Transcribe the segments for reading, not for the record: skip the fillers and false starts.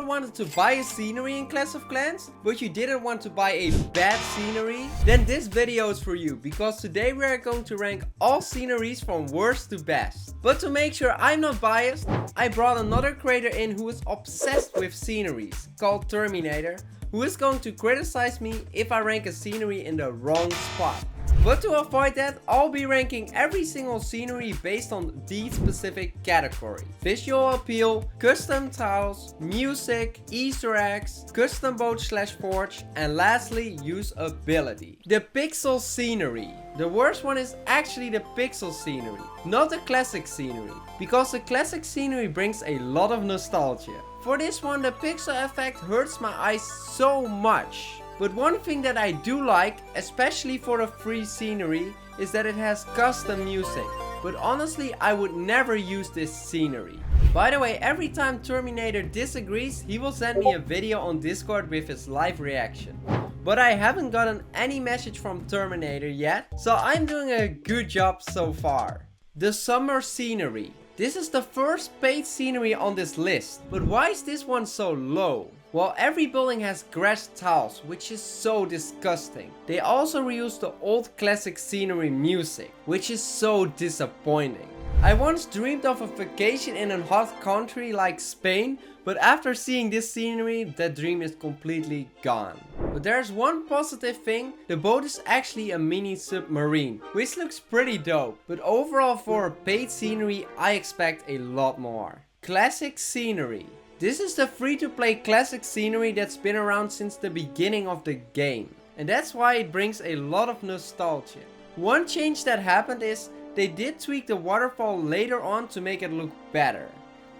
wanted to buy a scenery in Clash of Clans, but you didn't want to buy a bad scenery? Then this video is for you, because today we are going to rank all sceneries from worst to best. But to make sure I'm not biased, I brought another creator in who is obsessed with sceneries, called Terminator, who is going to criticize me if I rank a scenery in the wrong spot. But to avoid that, I'll be ranking every single scenery based on these specific categories: visual appeal, custom tiles, music, Easter eggs, custom boat/forge, and lastly, usability. The pixel scenery. The worst one is actually the pixel scenery, not the classic scenery, because the classic scenery brings a lot of nostalgia. For this one, the pixel effect hurts my eyes so much. But one thing that I do like, especially for a free scenery, is that it has custom music. But honestly, I would never use this scenery. By the way, every time Terminator disagrees, he will send me a video on Discord with his live reaction. But I haven't gotten any message from Terminator yet, so I'm doing a good job so far. The summer scenery. This is the first paid scenery on this list. But why is this one so low? Well, every building has grass tiles, which is so disgusting. They also reuse the old classic scenery music, which is so disappointing. I once dreamed of a vacation in a hot country like Spain, but after seeing this scenery, that dream is completely gone. But there's one positive thing: the boat is actually a mini submarine, which looks pretty dope. But overall, for a paid scenery, I expect a lot more. Classic scenery. This is the free-to-play classic scenery that's been around since the beginning of the game. And that's why it brings a lot of nostalgia. One change that happened is they did tweak the waterfall later on to make it look better.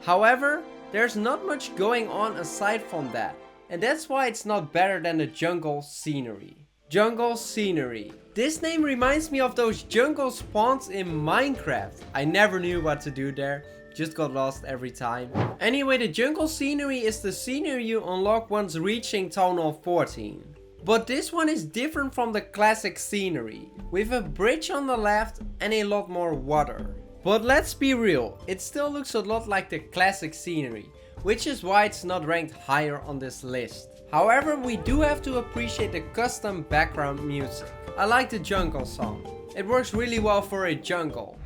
However, there's not much going on aside from that. And that's why it's not better than the jungle scenery. Jungle scenery. This name reminds me of those jungle spawns in Minecraft. I never knew what to do there. Just got lost every time. Anyway, the jungle scenery is the scenery you unlock once reaching Town Hall 14. But this one is different from the classic scenery, with a bridge on the left and a lot more water. But let's be real, it still looks a lot like the classic scenery, which is why it's not ranked higher on this list. However, we do have to appreciate the custom background music. I like the jungle song. It works really well for a jungle.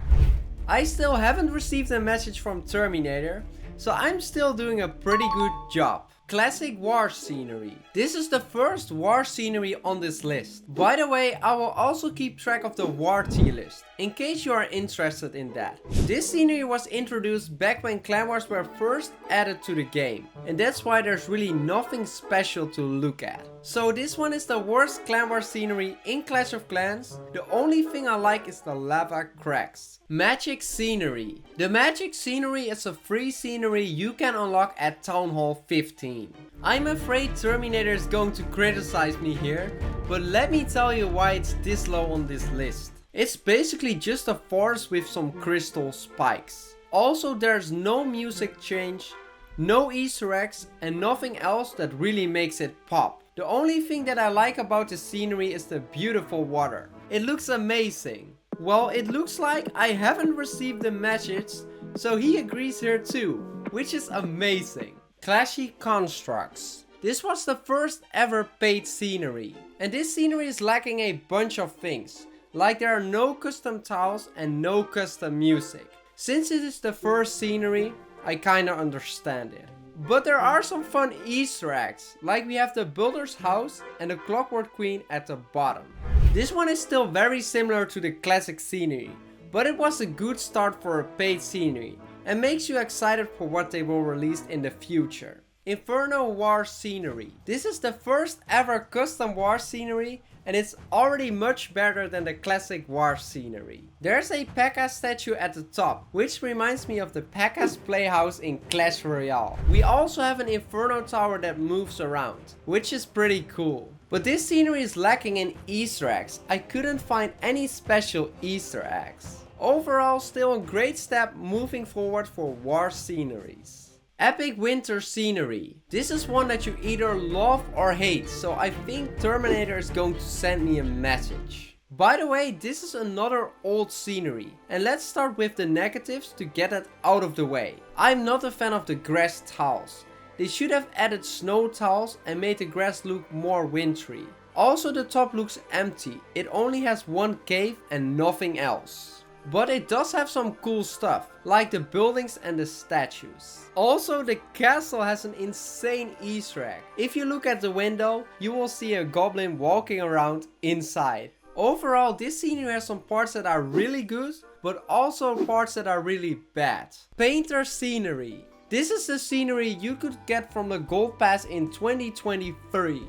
I still haven't received a message from Terminator, so I'm still doing a pretty good job. Classic War Scenery. This is the first war scenery on this list. By the way, I will also keep track of the war tier list, in case you are interested in that. This scenery was introduced back when clan wars were first added to the game, and that's why there's really nothing special to look at. So this one is the worst clan war scenery in Clash of Clans. The only thing I like is the lava cracks. Magic Scenery. The Magic Scenery is a free scenery you can unlock at Town Hall 15. I'm afraid Terminator is going to criticize me here, but let me tell you why it's this low on this list. It's basically just a forest with some crystal spikes. Also, there's no music change, no Easter eggs, and nothing else that really makes it pop. The only thing that I like about the scenery is the beautiful water. It looks amazing. Well, it looks like I haven't received the message, so he agrees here too, which is amazing. Clashy Constructs. This was the first ever paid scenery. And this scenery is lacking a bunch of things. Like there are no custom tiles and no custom music. Since it is the first scenery, I kinda understand it. But there are some fun Easter eggs, like we have the Builder's House and the Clockwork Queen at the bottom. This one is still very similar to the classic scenery, but it was a good start for a paid scenery and makes you excited for what they will release in the future. Inferno War Scenery. This is the first ever custom war scenery, and it's already much better than the classic war scenery. There's a P.E.K.K.A statue at the top, which reminds me of the P.E.K.K.A's playhouse in Clash Royale. We also have an Inferno tower that moves around, which is pretty cool. But this scenery is lacking in Easter eggs. I couldn't find any special Easter eggs. Overall, still a great step moving forward for war sceneries. Epic Winter Scenery. This is one that you either love or hate, so I think Terminator is going to send me a message. By the way, this is another old scenery, and let's start with the negatives to get it out of the way. I'm not a fan of the grass tiles. They should have added snow tiles and made the grass look more wintry. Also, the top looks empty. It only has one cave and nothing else. But it does have some cool stuff, like the buildings and the statues. Also, the castle has an insane Easter egg. If you look at the window, you will see a goblin walking around inside. Overall, this scenery has some parts that are really good, but also parts that are really bad. Painter Scenery. This is the scenery you could get from the Gold Pass in 2023.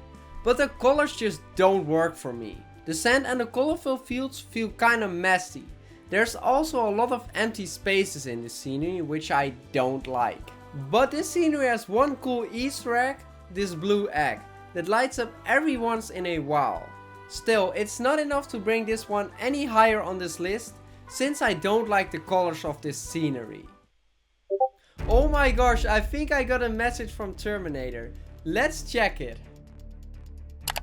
But the colors just don't work for me. The sand and the colorful fields feel kinda messy. There's also a lot of empty spaces in this scenery, which I don't like. But this scenery has one cool Easter egg, this blue egg, that lights up every once in a while. Still, it's not enough to bring this one any higher on this list, since I don't like the colors of this scenery. Oh my gosh, I think I got a message from Terminator. Let's check it.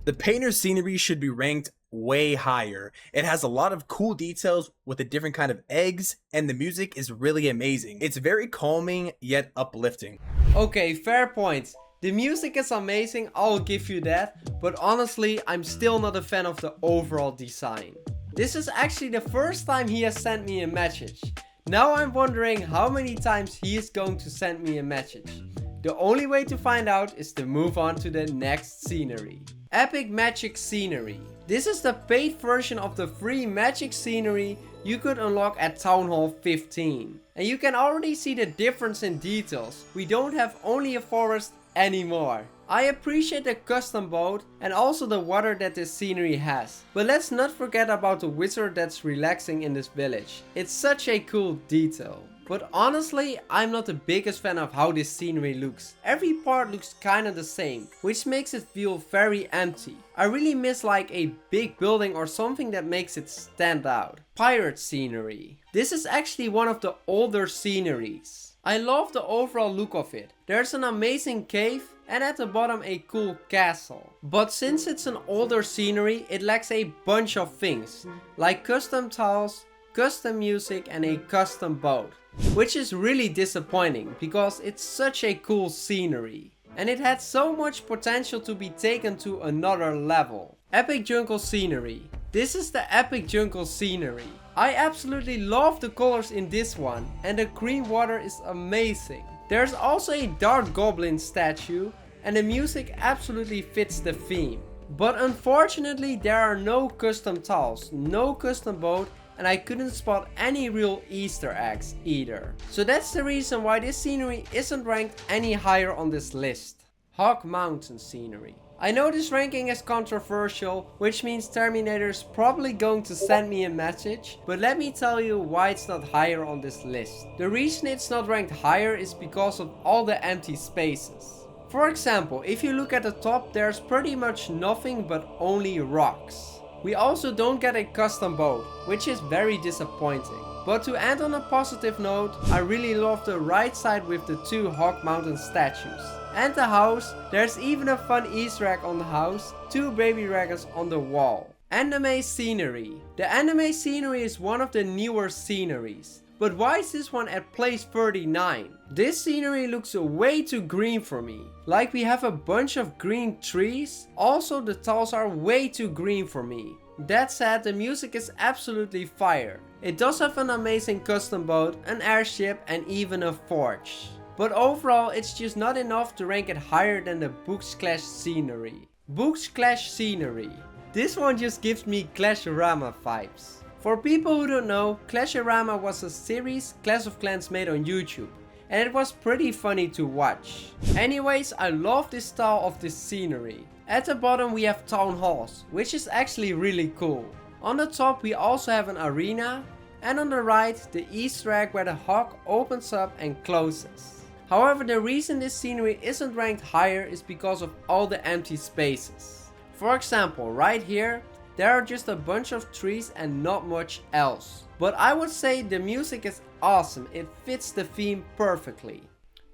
The Painter Scenery should be ranked way higher. It has a lot of cool details with a different kind of eggs, and the music is really amazing. It's very calming yet uplifting. Okay, fair point. The music is amazing, I'll give you that, but honestly, I'm still not a fan of the overall design. This is actually the first time he has sent me a message. Now I'm wondering how many times he is going to send me a message. The only way to find out is to move on to the next scenery. Epic Magic Scenery. This is the paid version of the free magic scenery you could unlock at Town Hall 15. And you can already see the difference in details. We don't have only a forest anymore. I appreciate the custom boat and also the water that this scenery has. But let's not forget about the wizard that's relaxing in this village. It's such a cool detail. But honestly, I'm not the biggest fan of how this scenery looks. Every part looks kinda the same, which makes it feel very empty. I really miss like a big building or something that makes it stand out. Pirate Scenery. This is actually one of the older sceneries. I love the overall look of it. There's an amazing cave and at the bottom a cool castle. But since it's an older scenery, it lacks a bunch of things, like custom tiles, custom music and a custom boat. Which is really disappointing because it's such a cool scenery. And it had so much potential to be taken to another level. Epic Jungle Scenery. This is the Epic Jungle Scenery. I absolutely love the colors in this one and the green water is amazing. There's also a dark goblin statue and the music absolutely fits the theme. But unfortunately there are no custom tiles, no custom boat, and I couldn't spot any real Easter eggs either. So that's the reason why this scenery isn't ranked any higher on this list. Hog Mountain Scenery. I know this ranking is controversial, which means Terminator is probably going to send me a message, but let me tell you why it's not higher on this list. The reason it's not ranked higher is because of all the empty spaces. For example, if you look at the top, there's pretty much nothing but only rocks. We also don't get a custom boat, which is very disappointing. But to end on a positive note, I really love the right side with the two Hog Mountain statues. And the house, there's even a fun Easter egg on the house, two baby dragons on the wall. Anime Scenery. The anime scenery is one of the newer sceneries. But why is this one at place 39? This scenery looks way too green for me. Like we have a bunch of green trees. Also the tiles are way too green for me. That said, the music is absolutely fire. It does have an amazing custom boat, an airship and even a forge. But overall it's just not enough to rank it higher than the Books Clash Scenery. Books Clash Scenery. This one just gives me Clashamania vibes. For people who don't know, Clashamania was a series Clash of Clans made on YouTube. And it was pretty funny to watch. Anyways, I love this style of this scenery. At the bottom we have town halls, which is actually really cool. On the top we also have an arena. And on the right, the Easter egg where the hog opens up and closes. However, the reason this scenery isn't ranked higher is because of all the empty spaces. For example, right here, there are just a bunch of trees and not much else. But I would say the music is awesome, it fits the theme perfectly.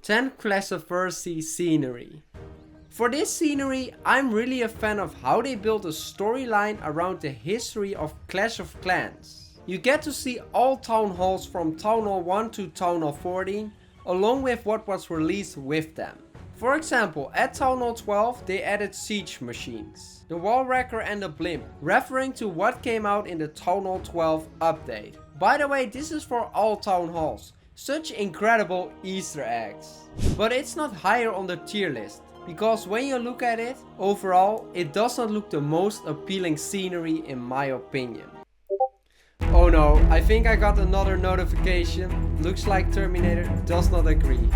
10 Clashiversary Scenery. For this scenery, I'm really a fan of how they built a storyline around the history of Clash of Clans. You get to see all town halls from Town Hall 1 to Town Hall 14, along with what was released with them. For example, at Town Hall 12 they added siege machines, the wall wrecker and the blimp, referring to what came out in the Town Hall 12 update. By the way, this is for all town halls. Such incredible Easter eggs. But it's not higher on the tier list, because when you look at it, overall, it does not look the most appealing scenery in my opinion. Oh no, I think I got another notification. Looks like Terminator does not agree.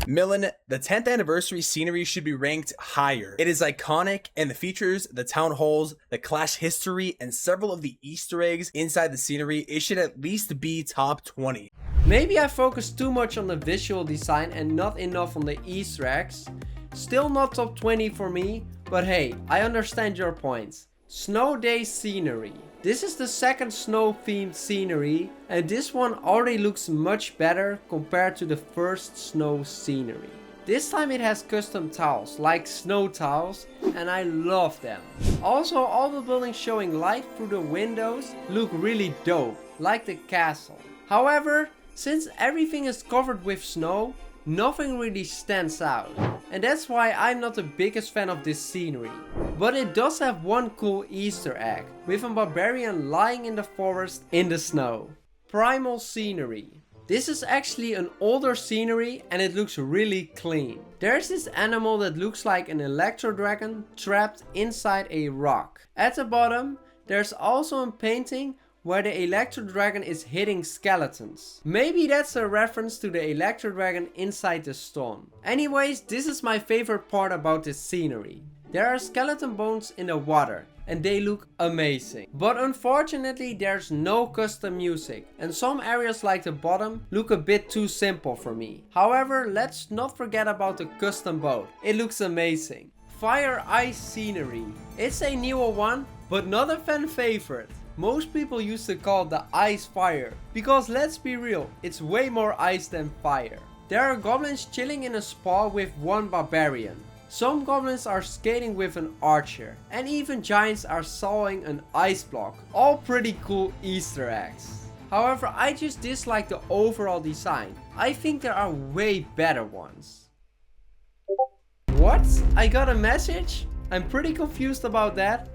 Milan, the 10th anniversary scenery should be ranked higher. It is iconic and the features, the town halls, the clash history, and several of the Easter eggs inside the scenery. It should at least be top 20. Maybe I focused too much on the visual design and not enough on the Easter eggs. Still not top 20 for me, but hey, I understand your points. Snow Day Scenery. This is the second snow themed scenery and this one already looks much better compared to the first snow scenery. This time it has custom tiles like snow tiles and I love them. Also all the buildings showing light through the windows look really dope, like the castle. However, since everything is covered with snow, nothing really stands out. And that's why I'm not the biggest fan of this scenery. But it does have one cool Easter egg, with a barbarian lying in the forest in the snow. Primal Scenery. This is actually an older scenery and it looks really clean. There's this animal that looks like an electro dragon trapped inside a rock. At the bottom, there's also a painting where the Electro Dragon is hitting skeletons. Maybe that's a reference to the Electro Dragon inside the stone. Anyways, this is my favorite part about this scenery. There are skeleton bones in the water and they look amazing. But unfortunately there's no custom music and some areas like the bottom look a bit too simple for me. However, let's not forget about the custom boat. It looks amazing. Fire Ice Scenery. It's a newer one, but not a fan favorite. Most people used to call it the ice fire, because let's be real, it's way more ice than fire. There are goblins chilling in a spa with one barbarian. Some goblins are skating with an archer, and even giants are sawing an ice block. All pretty cool Easter eggs. However, I just dislike the overall design. I think there are way better ones. What? I got a message? I'm pretty confused about that,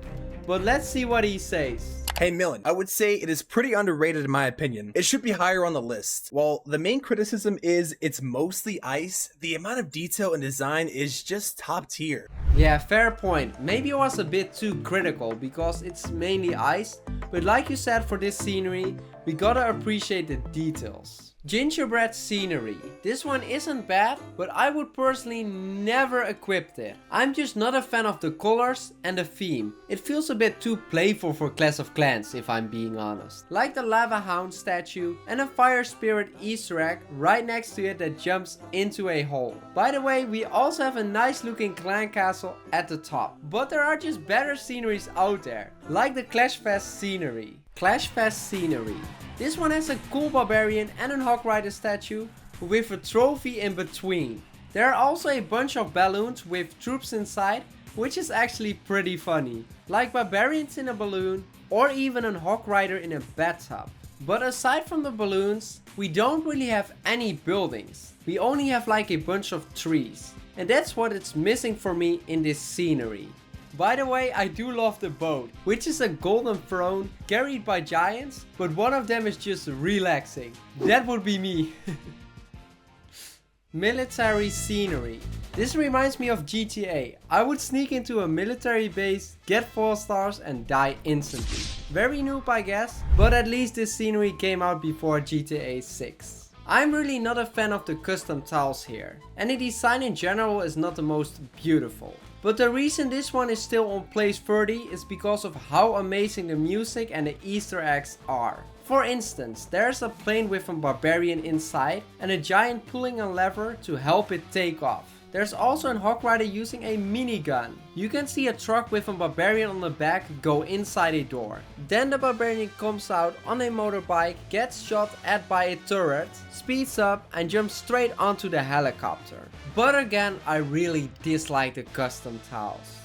but let's see what he says. Hey Milan, I would say it is pretty underrated in my opinion. It should be higher on the list. While the main criticism is it's mostly ice, the amount of detail and design is just top tier. Yeah, fair point. Maybe I was a bit too critical because it's mainly ice, but like you said, for this scenery, we gotta appreciate the details. Gingerbread Scenery. This one isn't bad, but I would personally never equip it. I'm just not a fan of the colors and the theme. It feels a bit too playful for Clash of Clans if I'm being honest. Like the lava hound statue and a fire spirit Easter egg right next to it that jumps into a hole. By the way, we also have a nice looking clan castle at the top. But there are just better sceneries out there, like the Clashfest Scenery. Clashfest Scenery. This one has a cool barbarian and a hog rider statue with a trophy in between. There are also a bunch of balloons with troops inside, which is actually pretty funny. Like barbarians in a balloon or even a hog rider in a bathtub. But aside from the balloons, we don't really have any buildings. We only have like a bunch of trees. And that's what it's missing for me in this scenery. By the way, I do love the boat, which is a golden throne carried by giants, but one of them is just relaxing. That would be me. Military Scenery. This reminds me of GTA. I would sneak into a military base, get 4 stars and die instantly. Very noob I guess, but at least this scenery came out before GTA 6. I'm really not a fan of the custom tiles here, and the design in general is not the most beautiful. But the reason this one is still on place 30 is because of how amazing the music and the Easter eggs are. For instance, there's a plane with a barbarian inside and a giant pulling a lever to help it take off. There's also a hog rider using a minigun. You can see a truck with a barbarian on the back go inside a door. Then the barbarian comes out on a motorbike, gets shot at by a turret, speeds up and jumps straight onto the helicopter. But again, I really dislike the custom tiles.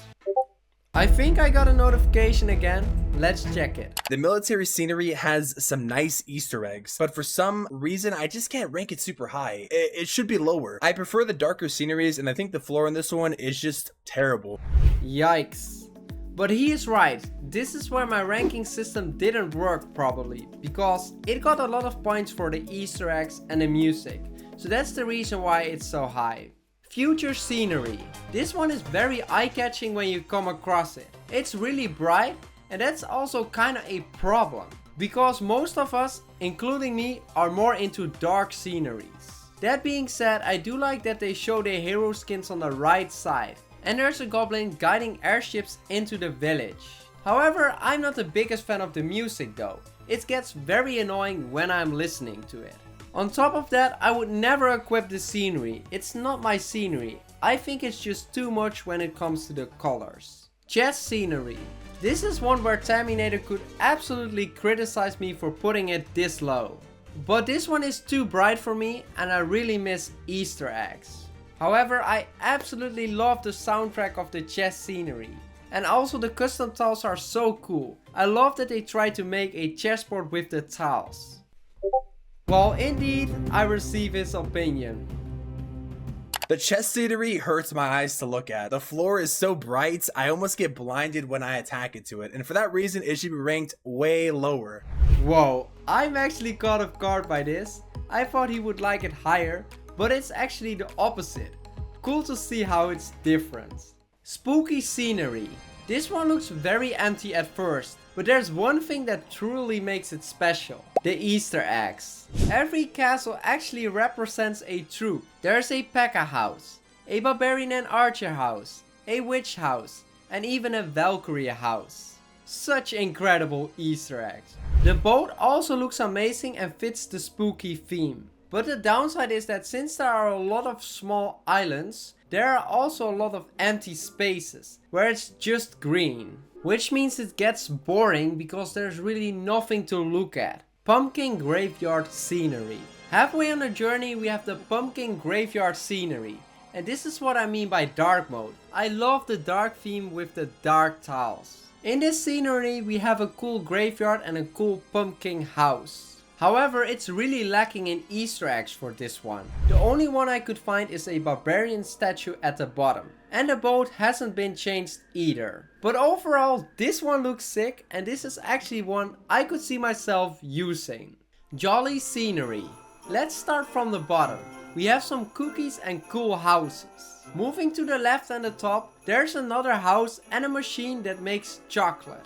I think I got a notification again. Let's check it. The military scenery has some nice Easter eggs, but for some reason I just can't rank it super high. It should be lower. I prefer the darker sceneries, and I think the floor in this one is just terrible. Yikes. But he is right. This is where my ranking system didn't work properly, because it got a lot of points for the Easter eggs and the music. So that's the reason why it's so high. Future scenery. This one is very eye-catching when you come across it. It's really bright, and that's also kind of a problem, because most of us, including me, are more into dark sceneries. That being said, I do like that they show their hero skins on the right side, and there's a goblin guiding airships into the village. However, I'm not the biggest fan of the music though. It gets very annoying when I'm listening to it. On top of that, I would never equip the scenery. It's not my scenery. I think it's just too much when it comes to the colors. Chess scenery. This is one where Terminator could absolutely criticize me for putting it this low. But this one is too bright for me, and I really miss Easter eggs. However, I absolutely love the soundtrack of the chess scenery. And also the custom tiles are so cool. I love that they tried to make a chessboard with the tiles. Well, indeed, I receive his opinion. The chess scenery hurts my eyes to look at. The floor is so bright, I almost get blinded when I attack into it. And for that reason, it should be ranked way lower. Whoa, I'm actually caught off guard by this. I thought he would like it higher, but it's actually the opposite. Cool to see how it's different. Spooky scenery. This one looks very empty at first, but there's one thing that truly makes it special. The Easter eggs. Every castle actually represents a troop. There's a P.E.K.K.A. house, a Barbarian and Archer house, a Witch house, and even a Valkyrie house. Such incredible Easter eggs. The boat also looks amazing and fits the spooky theme. But the downside is that since there are a lot of small islands, there are also a lot of empty spaces where it's just green. Which means it gets boring because there's really nothing to look at. Pumpkin Graveyard Scenery. Halfway on the journey we have the Pumpkin Graveyard Scenery. And this is what I mean by dark mode. I love the dark theme with the dark tiles. In this scenery we have a cool graveyard and a cool pumpkin house. However, it's really lacking in Easter eggs for this one. The only one I could find is a barbarian statue at the bottom. And the boat hasn't been changed either. But overall, this one looks sick, and this is actually one I could see myself using. Jolly Scenery. Let's start from the bottom. We have some cookies and cool houses. Moving to the left and the top, there's another house and a machine that makes chocolate.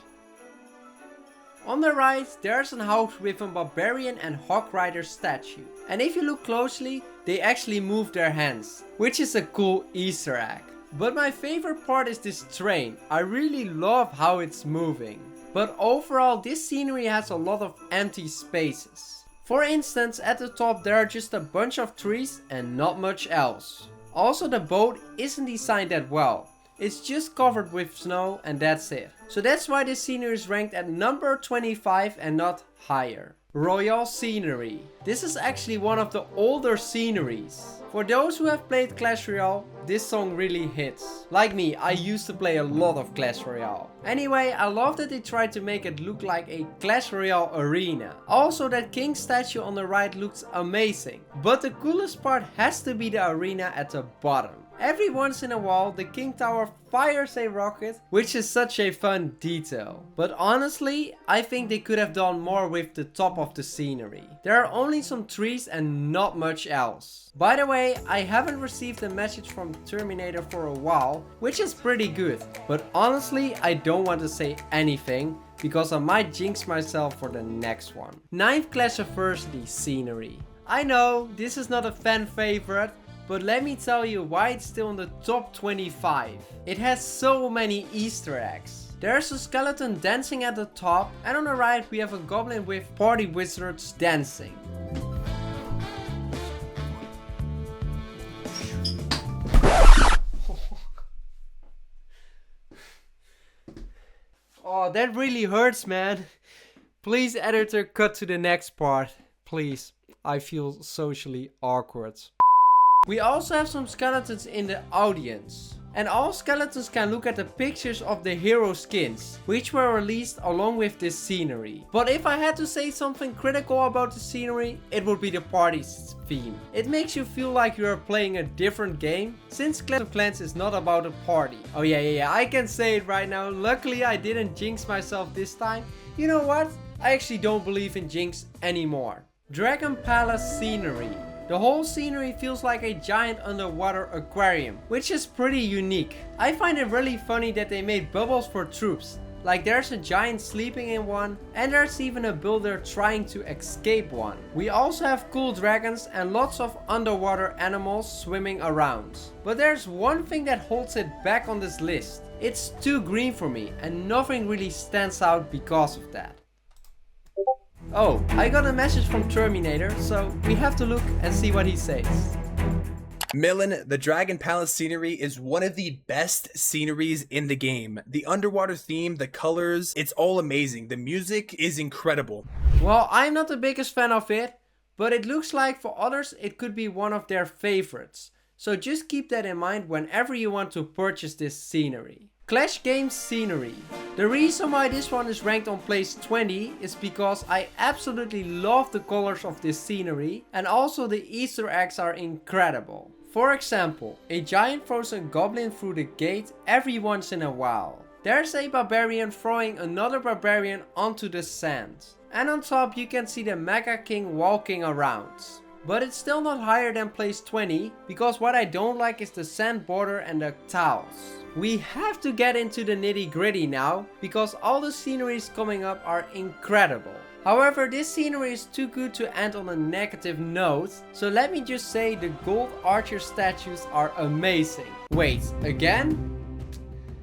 On the right, there's a house with a barbarian and hog rider statue. And if you look closely, they actually move their hands, which is a cool Easter egg. But my favorite part is this train. I really love how it's moving. But overall, this scenery has a lot of empty spaces. For instance, at the top there are just a bunch of trees and not much else. Also, the boat isn't designed that well. It's just covered with snow and that's it. So that's why this scenery is ranked at number 25 and not higher. Royale Scenery. This is actually one of the older sceneries. For those who have played Clash Royale, this song really hits. Like me, I used to play a lot of Clash Royale. Anyway, I love that they tried to make it look like a Clash Royale arena. Also, that king statue on the right looks amazing. But the coolest part has to be the arena at the bottom. Every once in a while, the King Tower fires a rocket, which is such a fun detail. But honestly, I think they could have done more with the top of the scenery. There are only some trees and not much else. By the way, I haven't received a message from Terminator for a while, which is pretty good. But honestly, I don't want to say anything, because I might jinx myself for the next one. 9th Clashiversary Scenery. I know, this is not a fan favorite, but let me tell you why it's still in the top 25. It has so many Easter eggs. There's a skeleton dancing at the top, and on the right we have a goblin with party wizards dancing. Oh, that really hurts, man. Please, editor, cut to the next part. Please, I feel socially awkward. We also have some skeletons in the audience. And all skeletons can look at the pictures of the hero skins, which were released along with this scenery. But if I had to say something critical about the scenery, it would be the party theme. It makes you feel like you are playing a different game, since Clash of Clans is not about a party. Oh yeah, I can say it right now. Luckily I didn't jinx myself this time. You know what? I actually don't believe in jinx anymore. Dragon Palace Scenery. The whole scenery feels like a giant underwater aquarium, which is pretty unique. I find it really funny that they made bubbles for troops. Like there's a giant sleeping in one, and there's even a builder trying to escape one. We also have cool dragons and lots of underwater animals swimming around. But there's one thing that holds it back on this list. It's too green for me, and nothing really stands out because of that. Oh, I got a message from Terminator, so we have to look and see what he says. Milan, the Dragon Palace scenery is one of the best sceneries in the game. The underwater theme, the colors, it's all amazing. The music is incredible. Well, I'm not the biggest fan of it, but it looks like for others it could be one of their favorites. So just keep that in mind whenever you want to purchase this scenery. Clash Games Scenery. The reason why this one is ranked on place 20 is because I absolutely love the colors of this scenery, and also the Easter eggs are incredible. For example, a giant throws a goblin through the gate every once in a while. There's a barbarian throwing another barbarian onto the sand. And on top you can see the Mega King walking around. But it's still not higher than place 20, because what I don't like is the sand border and the tiles. We have to get into the nitty gritty now, because all the sceneries coming up are incredible. However, this scenery is too good to end on a negative note, so let me just say the gold archer statues are amazing. Wait, again?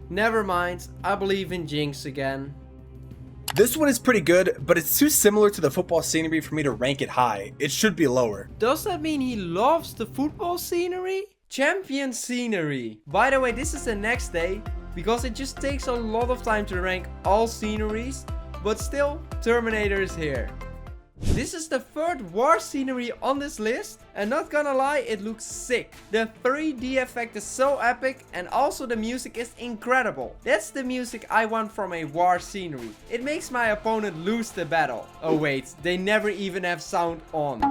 Never mind, I believe in Jinx again. This one is pretty good, but it's too similar to the football scenery for me to rank it high. It should be lower. Does that mean he loves the football scenery? Champion Scenery. By the way, this is the next day, because it just takes a lot of time to rank all sceneries, but still, Terminator is here. This is the third war scenery on this list, and not gonna lie, it looks sick. The 3D effect is so epic, and also the music is incredible. That's the music I want from a war scenery. It makes my opponent lose the battle. Oh wait, they never even have sound on.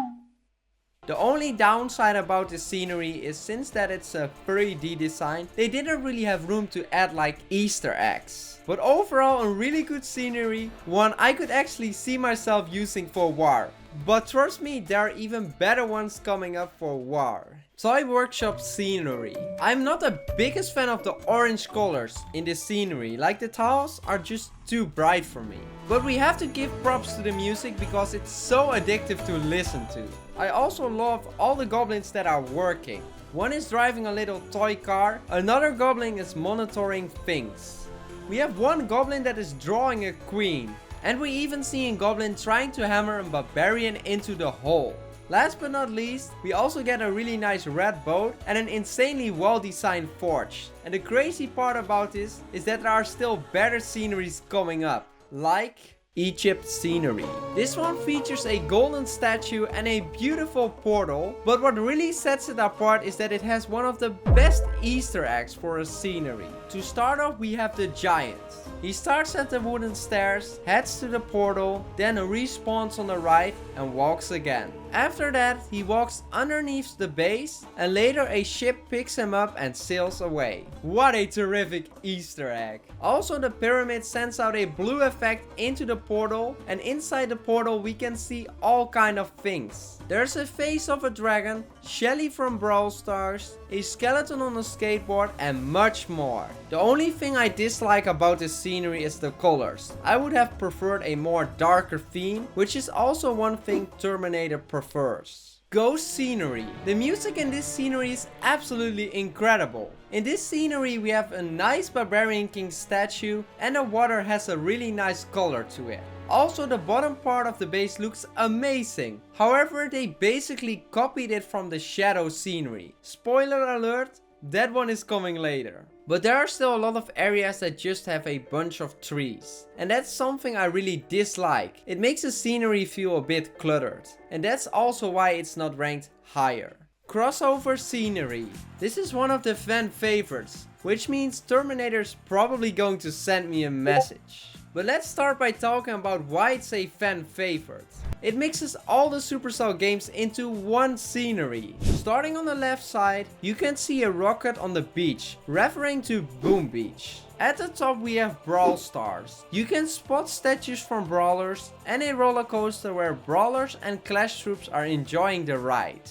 The only downside about this scenery is since that it's a 3D design, they didn't really have room to add like Easter eggs. But overall a really good scenery, one I could actually see myself using for war. But trust me, there are even better ones coming up for war. Toy Workshop Scenery. I'm not the biggest fan of the orange colors in this scenery, like the tiles are just too bright for me. But we have to give props to the music because it's so addictive to listen to. I also love all the goblins that are working. One is driving a little toy car, another goblin is monitoring things. We have one goblin that is drawing a queen. And we even see a goblin trying to hammer a barbarian into the hole. Last but not least, we also get a really nice red boat and an insanely well designed forge. And the crazy part about this is that there are still better sceneries coming up, like Egypt Scenery. This one features a golden statue and a beautiful portal, but what really sets it apart is that it has one of the best Easter eggs for a scenery. To start off, we have the giant. He starts at the wooden stairs, heads to the portal, then respawns on the right and walks again. After that, he walks underneath the base and later a ship picks him up and sails away. What a terrific Easter egg. Also, the pyramid sends out a blue effect into the portal, and inside the portal we can see all kind of things. There's a face of a dragon, Shelly from Brawl Stars, a skeleton on a skateboard and much more. The only thing I dislike about this scenery is the colors. I would have preferred a more darker theme, which is also one thing Terminator prefers. Ghost Scenery. The music in this scenery is absolutely incredible. In this scenery we have a nice Barbarian King statue and the water has a really nice color to it. Also, the bottom part of the base looks amazing. However, they basically copied it from the Shadow Scenery. Spoiler alert, that one is coming later. But there are still a lot of areas that just have a bunch of trees. And that's something I really dislike. It makes the scenery feel a bit cluttered. And that's also why it's not ranked higher. Crossover Scenery. This is one of the fan favorites, which means Terminator's probably going to send me a message. But let's start by talking about why it's a fan favorite. It mixes all the Supercell games into one scenery. Starting on the left side, you can see a rocket on the beach, referring to Boom Beach. At the top we have Brawl Stars. You can spot statues from brawlers and a roller coaster where brawlers and Clash troops are enjoying the ride.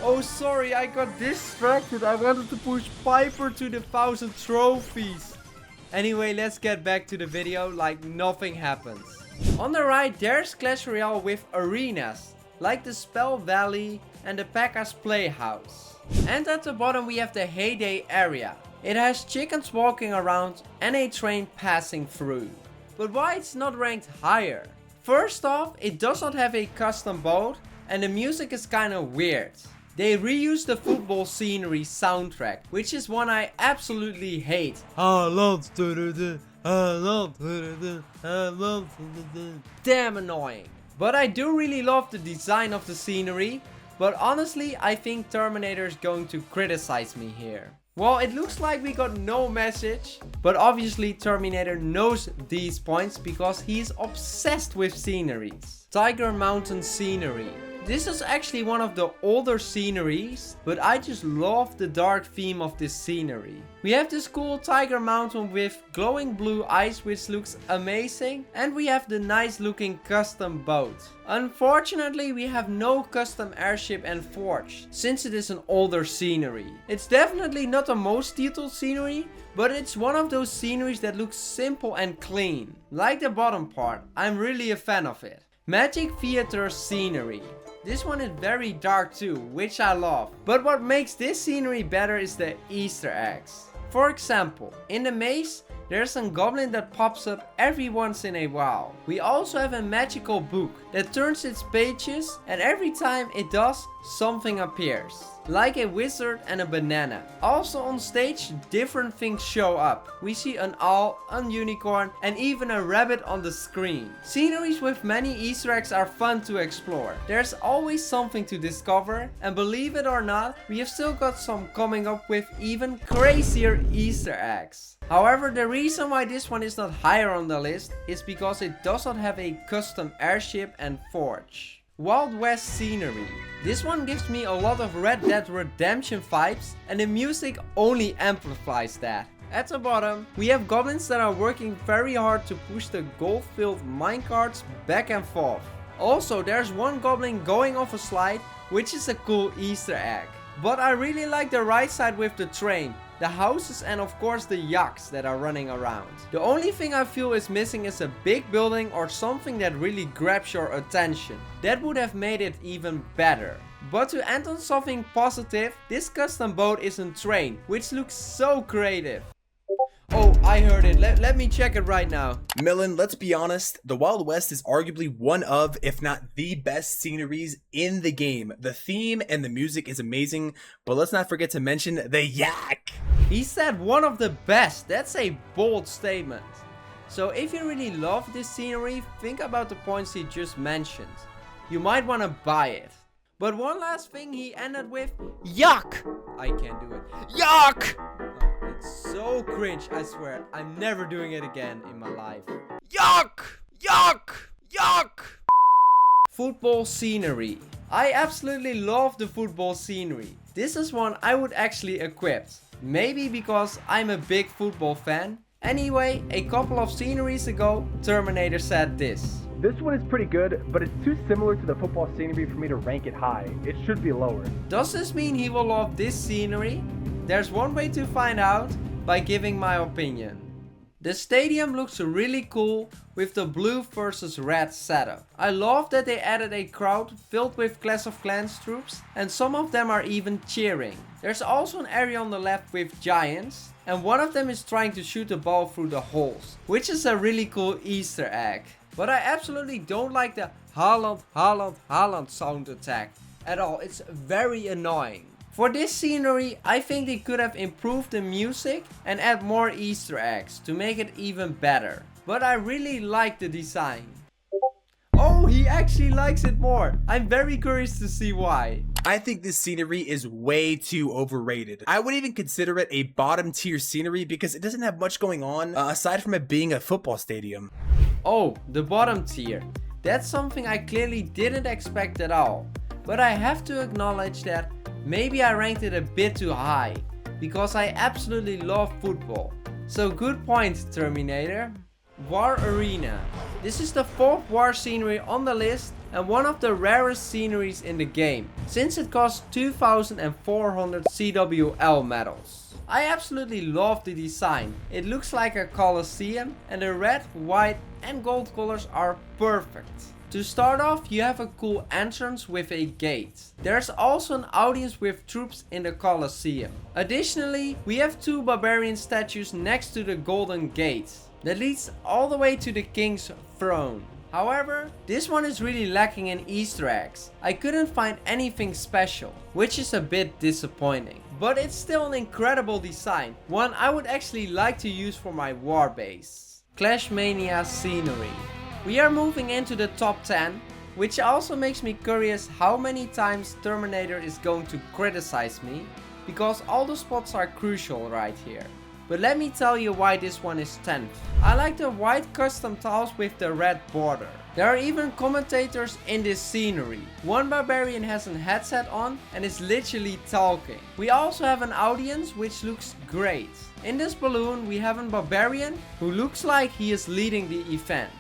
Oh sorry, I got distracted. I wanted to push Piper to the 1000 trophies. Anyway, let's get back to the video like nothing happens. On the right there's Clash Royale with arenas, like the Spell Valley and the P.E.K.K.A.'s Playhouse. And at the bottom we have the Heyday area. It has chickens walking around and a train passing through. But why it's not ranked higher? First off, it does not have a custom boat and the music is kinda weird. They reused the Football Scenery soundtrack, which is one I absolutely hate. Damn annoying. But I do really love the design of the scenery, but honestly I think Terminator is going to criticize me here. Well, it looks like we got no message, but obviously Terminator knows these points because he's obsessed with sceneries. Tiger Mountain Scenery. This is actually one of the older sceneries, but I just love the dark theme of this scenery. We have this cool Tiger Mountain with glowing blue ice which looks amazing, and we have the nice looking custom boat. Unfortunately we have no custom airship and forge, since it is an older scenery. It's definitely not the most detailed scenery, but it's one of those sceneries that looks simple and clean. Like the bottom part, I'm really a fan of it. Magic Theathre Scenery. This one is very dark too, which I love. But what makes this scenery better is the Easter eggs. For example, in the maze, there's a goblin that pops up every once in a while. We also have a magical book that turns its pages, and every time it does, something appears. Like a wizard and a banana. Also on stage, different things show up. We see an owl, a unicorn, and even a rabbit on the screen. Sceneries with many Easter eggs are fun to explore. There's always something to discover, and believe it or not, we have still got some coming up with even crazier Easter eggs. However, the reason why this one is not higher on the list is because it does not have a custom airship and forge. Wild West Scenery. This one gives me a lot of Red Dead Redemption vibes, and the music only amplifies that. At the bottom, we have goblins that are working very hard to push the gold-filled minecarts back and forth. Also, there's one goblin going off a slide, which is a cool Easter egg. But I really like the right side with the train, the houses, and of course the yachts that are running around. The only thing I feel is missing is a big building or something that really grabs your attention. That would have made it even better. But to end on something positive, this custom boat is a train, which looks so creative. Oh, I heard it. Let me check it right now. Milan, let's be honest, the Wild West is arguably one of, if not the best sceneries in the game. The theme and the music is amazing, but let's not forget to mention the yak. He said one of the best. That's a bold statement. So if you really love this scenery, think about the points he just mentioned. You might want to buy it. But one last thing he ended with, yuck! I can't do it. Yuck! Oh, it's so cringe, I swear. I'm never doing it again in my life. Yuck! Yuck! Yuck! Football Scenery. I absolutely love the football scenery. This is one I would actually equip. Maybe because I'm a big football fan. Anyway, a couple of sceneries ago, Terminator said this. This one is pretty good, but it's too similar to the football scenery for me to rank it high. It should be lower. Does this mean he will love this scenery? There's one way to find out, by giving my opinion. The stadium looks really cool with the blue versus red setup. I love that they added a crowd filled with Clash of Clans troops, and some of them are even cheering. There's also an area on the left with giants, and one of them is trying to shoot the ball through the holes, which is a really cool Easter egg. But I absolutely don't like the Haaland, Haaland, Haaland sound attack at all. It's very annoying. For this scenery, I think they could have improved the music and add more Easter eggs to make it even better. But I really like the design. Oh, he he actually likes it more. I'm very curious to see why. I think this scenery is way too overrated. I would even consider it a bottom tier scenery because it doesn't have much going on aside from it being a football stadium. Oh, the bottom tier. That's something I clearly didn't expect at all. But I have to acknowledge that maybe I ranked it a bit too high, because I absolutely love football. So good point, Terminator. War Arena. This is the 4th war scenery on the list and one of the rarest sceneries in the game, since it costs 2,400 CWL medals. I absolutely love the design. It looks like a Colosseum and the red, white and gold colors are perfect. To start off, you have a cool entrance with a gate. There's also an audience with troops in the Colosseum. Additionally, we have 2 barbarian statues next to the golden gate that leads all the way to the king's throne. However, this one is really lacking in Easter eggs. I couldn't find anything special, which is a bit disappointing. But it's still an incredible design, one I would actually like to use for my war base. Clashamania Scenery. We are moving into the top 10, which also makes me curious how many times Terminator is going to criticize me, because all the spots are crucial right here. But let me tell you why this one is 10th. I like the white custom tiles with the red border. There are even commentators in this scenery. One barbarian has a headset on and is literally talking. We also have an audience which looks great. In this balloon we have a barbarian who looks like he is leading the event.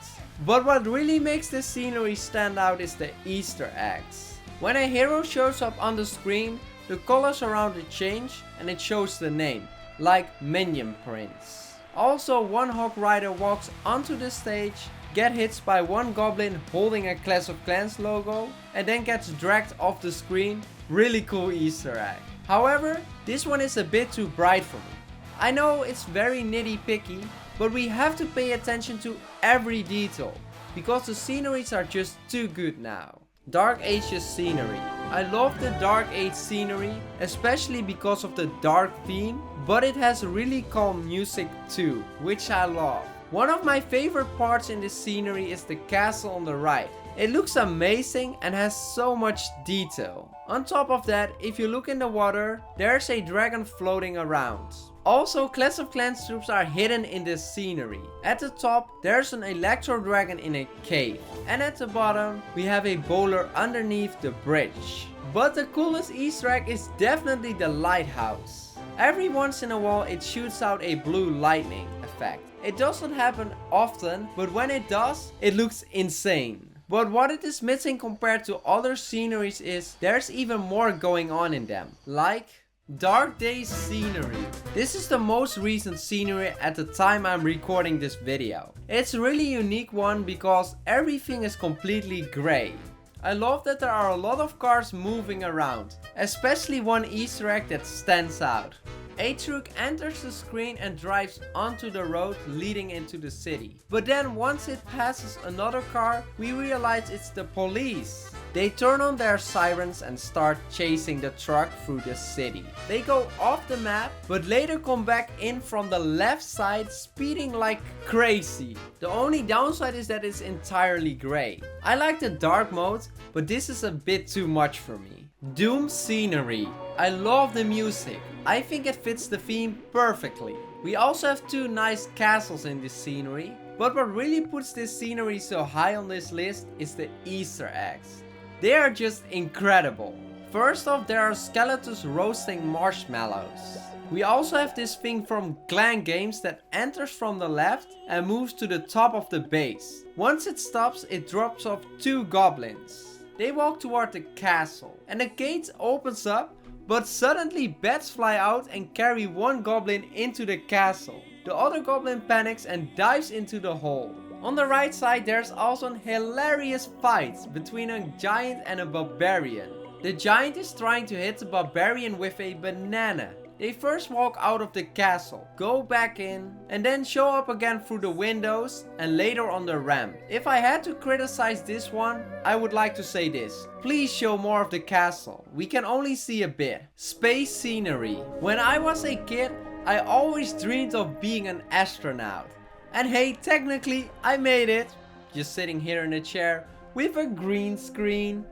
But what really makes this scenery stand out is the Easter eggs. When a hero shows up on the screen, the colors around it change and it shows the name, like Minion Prince. Also, one Hog Rider walks onto the stage, gets hit by one Goblin holding a Clash of Clans logo, and then gets dragged off the screen. Really cool Easter egg. However, this one is a bit too bright for me. I know it's very nitty picky, but we have to pay attention to every detail, because the sceneries are just too good now. Dark Ages Scenery. I love the Dark Age scenery, especially because of the dark theme, but it has really calm music too, which I love. One of my favorite parts in this scenery is the castle on the right. It looks amazing and has so much detail. On top of that, if you look in the water, there's a dragon floating around. Also, Clash of Clans troops are hidden in this scenery. At the top, there's an electro dragon in a cave. And at the bottom, we have a bowler underneath the bridge. But the coolest Easter egg is definitely the lighthouse. Every once in a while, it shoots out a blue lightning effect. It doesn't happen often, but when it does, it looks insane. But what it is missing compared to other sceneries is there's even more going on in them. Like Dark Days Scenery. This is the most recent scenery at the time I'm recording this video. It's a really unique one because everything is completely grey. I love that there are a lot of cars moving around, especially one Easter egg that stands out. A truck enters the screen and drives onto the road leading into the city. But then once it passes another car, we realize it's the police. They turn on their sirens and start chasing the truck through the city. They go off the map, but later come back in from the left side speeding like crazy. The only downside is that it's entirely grey. I like the dark mode, but this is a bit too much for me. Doom Scenery. I love the music. I think it fits the theme perfectly. We also have 2 nice castles in this scenery, but what really puts this scenery so high on this list is the Easter eggs. They are just incredible. First off, there are skeletons roasting marshmallows. We also have this thing from Clan Games that enters from the left and moves to the top of the base. Once it stops, it drops off 2 goblins. They walk toward the castle and the gate opens up, but suddenly bats fly out and carry one goblin into the castle. The other goblin panics and dives into the hole. On the right side, there's also a hilarious fight between a giant and a barbarian. The giant is trying to hit the barbarian with a banana. They first walk out of the castle, go back in, and then show up again through the windows and later on the ramp. If I had to criticize this one, I would like to say this. Please show more of the castle. We can only see a bit. Space Scenery. When I was a kid, I always dreamed of being an astronaut. And hey, technically I made it. Just sitting here in a chair, with a green screen.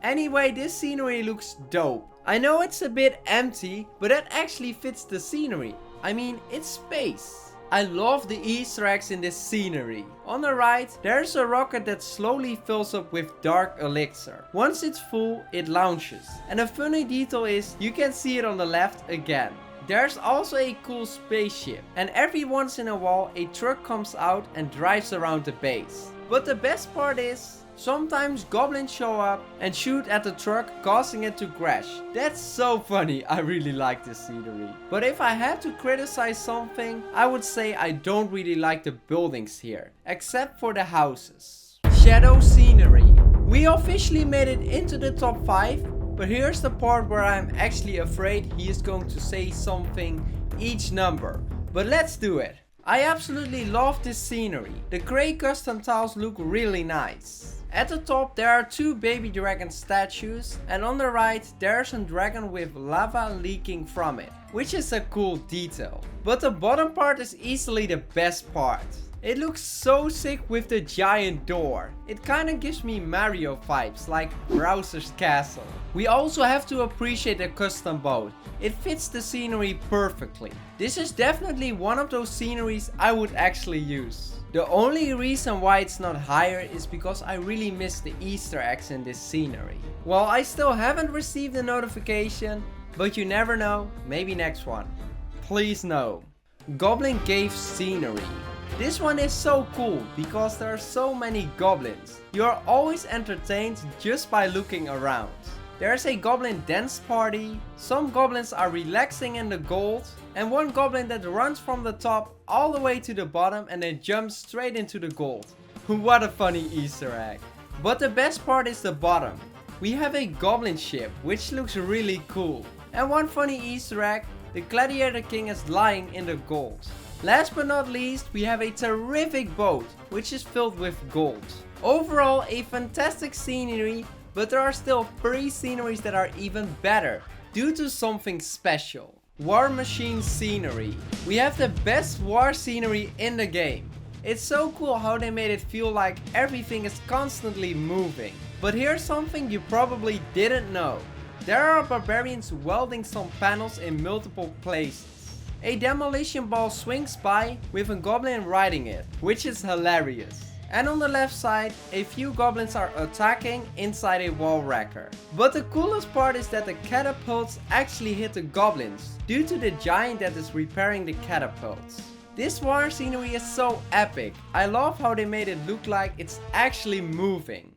Anyway, this scenery looks dope. I know it's a bit empty, but that actually fits the scenery. I mean, it's space. I love the Easter eggs in this scenery. On the right, there's a rocket that slowly fills up with dark elixir. Once it's full, it launches. And a funny detail is, you can see it on the left again. There's also a cool spaceship. And every once in a while, a truck comes out and drives around the base. But the best part is, sometimes goblins show up and shoot at the truck, causing it to crash. That's so funny. I really like this scenery. But if I had to criticize something, I would say I don't really like the buildings here, except for the houses. Shadow Scenery. We officially made it into the top 5, but here's the part where I'm actually afraid he is going to say something each number. But let's do it. I absolutely love this scenery. The grey custom tiles look really nice. At the top there are 2 baby dragon statues, and on the right there's a dragon with lava leaking from it, which is a cool detail. But the bottom part is easily the best part. It looks so sick with the giant door. It kinda gives me Mario vibes, like Bowser's Castle. We also have to appreciate the custom boat. It fits the scenery perfectly. This is definitely one of those sceneries I would actually use. The only reason why it's not higher is because I really miss the Easter eggs in this scenery. Well, I still haven't received a notification, but you never know, maybe next one. Please no. Goblin Cave Scenery. This one is so cool because there are so many goblins. You are always entertained just by looking around. There's a goblin dance party, some goblins are relaxing in the gold, and one goblin that runs from the top all the way to the bottom and then jumps straight into the gold. What a funny Easter egg. But the best part is the bottom. We have a goblin ship, which looks really cool. And one funny Easter egg, the gladiator king is lying in the gold. Last but not least, we have a terrific boat, which is filled with gold. Overall, a fantastic scenery, but there are still 3 sceneries that are even better, due to something special. War Machine Scenery. We have the best war scenery in the game. It's so cool how they made it feel like everything is constantly moving. But here's something you probably didn't know. There are barbarians welding some panels in multiple places. A demolition ball swings by with a goblin riding it, which is hilarious. And on the left side, a few goblins are attacking inside a wall wrecker. But the coolest part is that the catapults actually hit the goblins, due to the giant that is repairing the catapults. This war scenery is so epic. I love how they made it look like it's actually moving.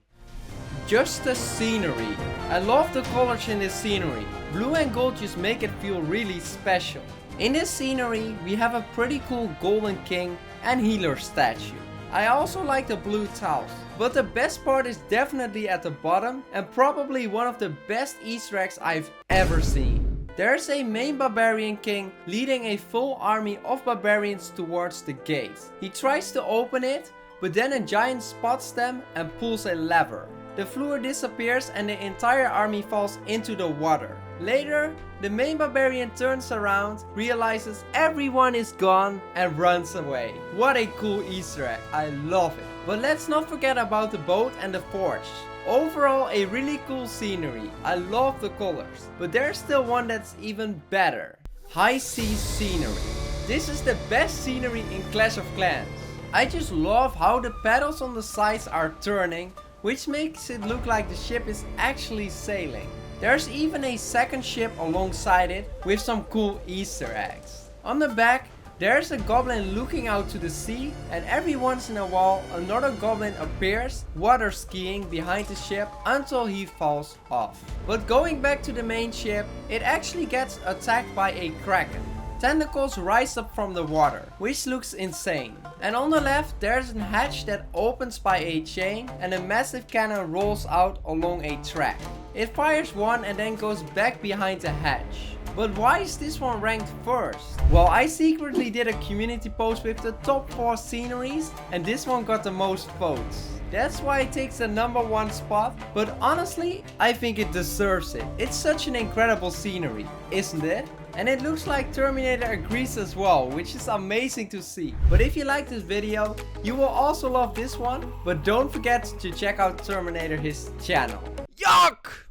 Justice Scenery. I love the colors in this scenery. Blue and gold just make it feel really special. In this scenery, we have a pretty cool golden king and healer statue. I also like the blue tiles, but the best part is definitely at the bottom and probably one of the best Easter eggs I've ever seen. There's a main barbarian king leading a full army of barbarians towards the gate. He tries to open it, but then a giant spots them and pulls a lever. The floor disappears and the entire army falls into the water. Later, the main barbarian turns around, realizes everyone is gone and runs away. What a cool Easter egg, I love it. But let's not forget about the boat and the forge. Overall, a really cool scenery. I love the colors, but there's still one that's even better. High Seas Scenery. This is the best scenery in Clash of Clans. I just love how the pedals on the sides are turning, which makes it look like the ship is actually sailing. There's even a second ship alongside it with some cool Easter eggs. On the back, there's a goblin looking out to the sea, and every once in a while another goblin appears water skiing behind the ship until he falls off. But going back to the main ship, it actually gets attacked by a kraken. Tentacles rise up from the water, which looks insane. And on the left, there's a hatch that opens by a chain and a massive cannon rolls out along a track. It fires one and then goes back behind the hatch. But why is this one ranked first? Well, I secretly did a community post with the top 4 sceneries and this one got the most votes. That's why it takes the #1 spot, but honestly, I think it deserves it. It's such an incredible scenery, isn't it? And it looks like Terminator agrees as well, which is amazing to see. But if you like this video, you will also love this one. But don't forget to check out Terminator, his channel. Yuck!